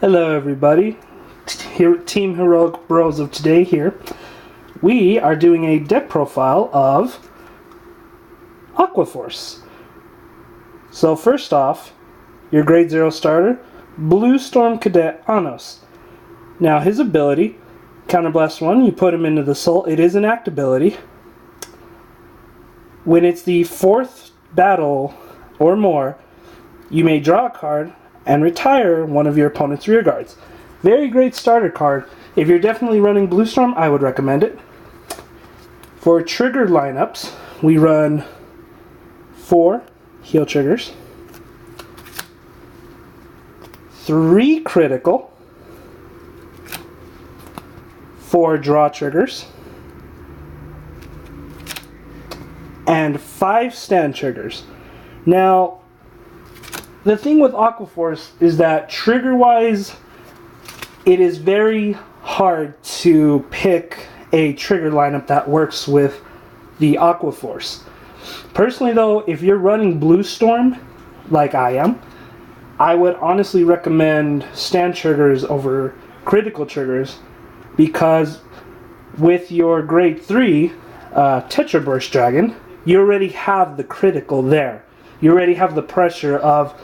Hello everybody, Team Heroic Bros of today here. We are doing a deck profile of Aqua. So first off, your grade 0 starter, Blue Storm Cadet Anos. Now his ability, Counterblast 1, you put him into the soul. It is an act ability. When it's the 4th battle or more, you may draw a card and retire one of your opponent's rear guards. Very great starter card. If you're definitely running Blue Storm, I would recommend it. For trigger lineups, we run 4 heal triggers, 3 critical, 4 draw triggers, and 5 stand triggers. Now, the thing with Aqua is that trigger-wise, it is very hard to pick a trigger lineup that works with the Aqua. Personally though, if you're running Blue Storm, like I am, I would honestly recommend stand triggers over critical triggers, because with your grade 3 Tetra Burst Dragon, you already have the critical there. You already have the pressure of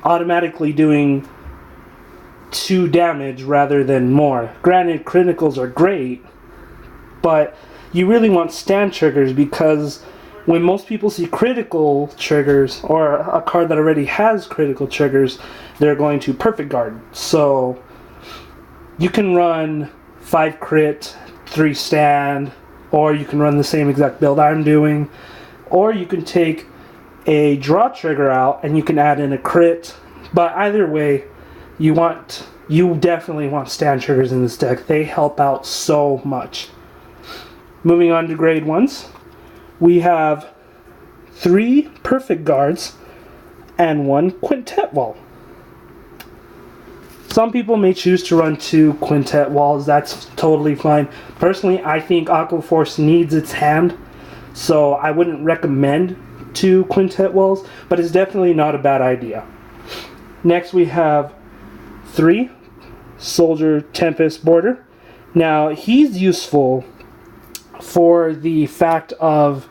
automatically doing 2 damage rather than more. Granted, criticals are great, but you really want stand triggers, because when most people see critical triggers or a card that already has critical triggers, they're going to perfect guard. So you can run 5 crit, 3 stand, or you can run the same exact build I'm doing, or you can take a draw trigger out and you can add in a crit. But either way, you definitely want stand triggers in this deck. They help out so much. Moving on to grade 1s, we have 3 perfect guards and 1 quintet wall. Some people may choose to run 2 quintet walls. That's totally fine. Personally, I think Aqua needs its hand, so I wouldn't recommend 2 quintet walls, but it's definitely not a bad idea. Next we have 3 Soldier Tempest Border. Now he's useful for the fact of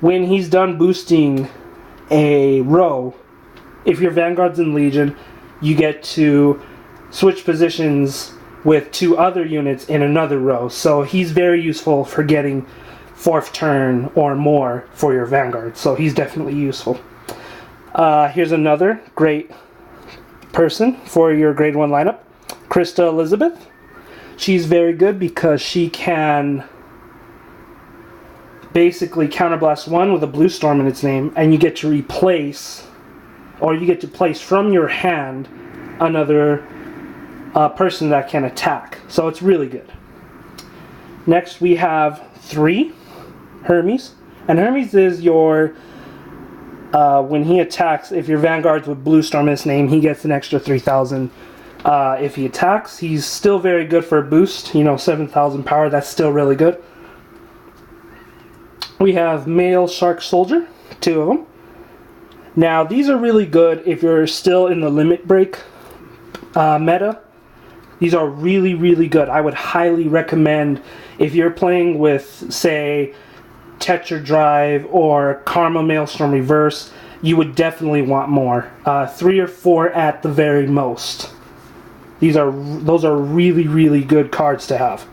when he's done boosting a row, if your Vanguard's in Legion, you get to switch positions with 2 other units in another row. So he's very useful for getting 4th turn or more for your Vanguard. So he's definitely useful. Here's another great person for your grade 1 lineup, Krista Elizabeth. She's very good because she can basically counterblast 1 with a Blue Storm in its name, and you get to replace, or you get to place from your hand another person that can attack. So it's really good. Next we have 3 Hermes, and Hermes is your when he attacks, if your Vanguard's with Blue Storm in his name, he gets an extra 3,000 if he attacks. He's still very good for a boost, 7,000 power, that's still really good. We have Male Shark Soldier, 2 of them. Now these are really good if you're still in the limit break meta. These are really, really good. I would highly recommend, if you're playing with, say, Tetra Drive or Karma Maelstrom Reverse, you would definitely want more. 3 or 4 at the very most. Those are really, really good cards to have.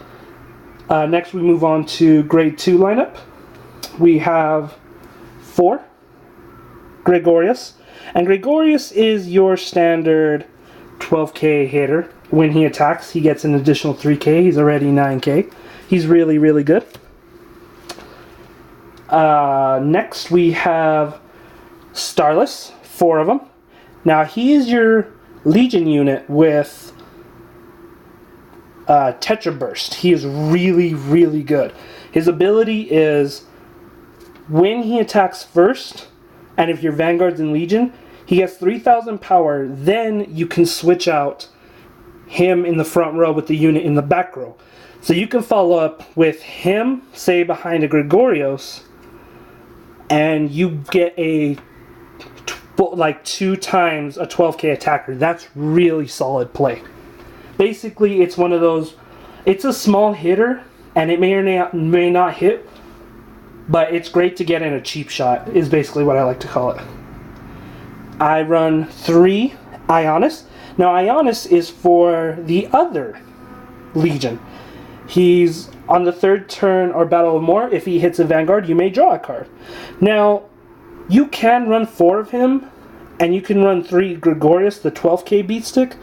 Next we move on to grade 2 lineup. We have 4 Gregorius, and Gregorius is your standard 12k hitter. When he attacks, he gets an additional 3k. He's already 9k. He's really, really good. Next we have Starless, 4 of them. Now he is your Legion unit with Tetra Burst. He is really, really good. His ability is, when he attacks first, and if your Vanguard's in Legion, he gets 3,000 power. Then you can switch out him in the front row with the unit in the back row. So you can follow up with him, say behind a Gregorios, and you get a like 2 times a 12k attacker. That's really solid play. Basically, it's one of those, it's a small hitter, and it may or may not hit, but it's great to get in a cheap shot, is basically what I like to call it. I run 3 Ionis. Now, Ionis is for the other Legion. He's on the 3rd turn or Battle of More. If he hits a Vanguard, you may draw a card. Now, you can run 4 of him, and you can run 3 Gregorius, the 12k beat stick.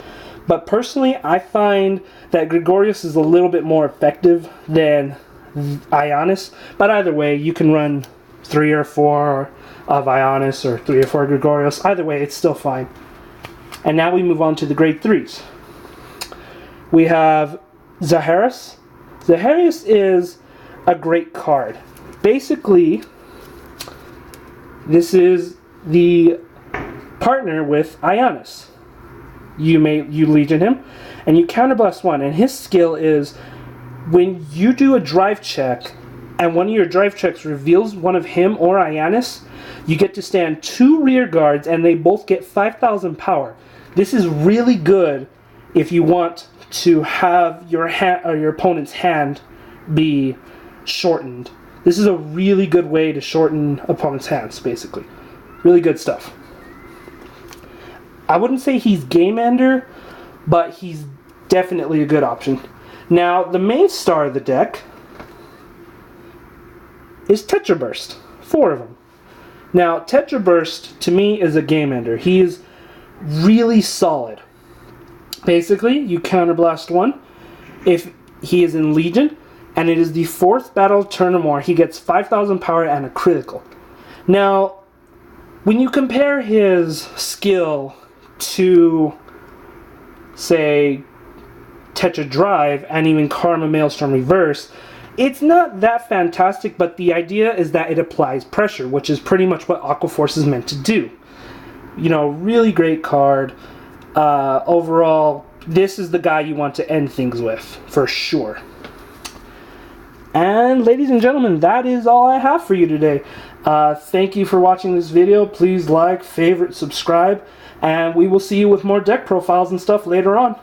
But personally, I find that Gregorius is a little bit more effective than Ionis. But either way, you can run 3 or 4 of Ionis or 3 or 4 Gregorius. Either way, it's still fine. And now we move on to the grade 3s. We have Zaharias. Zaharias is a great card. Basically, this is the partner with Ionis. You Legion him, and you counterblast 1. And his skill is when you do a drive check, and one of your drive checks reveals one of him or Ionis, you get to stand 2 rear guards, and they both get 5,000 power. This is really good if you want to have your opponent's hand be shortened. This is a really good way to shorten opponent's hands, basically. Really good stuff. I wouldn't say he's game ender, but he's definitely a good option. Now, the main star of the deck is Tetra Burst. 4 of them. Now, Tetra Burst, to me, is a game ender. He is really solid. Basically, you counterblast 1 if he is in Legion, and it is the 4th battle turn or more. He gets 5,000 power and a critical. Now, when you compare his skill to, say, Tetra Drive and even Karma Maelstrom Reverse, it's not that fantastic, but the idea is that it applies pressure, which is pretty much what Aqua Force is meant to do. You know, really great card. Overall, this is the guy you want to end things with, for sure. And ladies and gentlemen, that is all I have for you today. Thank you for watching this video. Please like, favorite, subscribe, and we will see you with more deck profiles and stuff later on.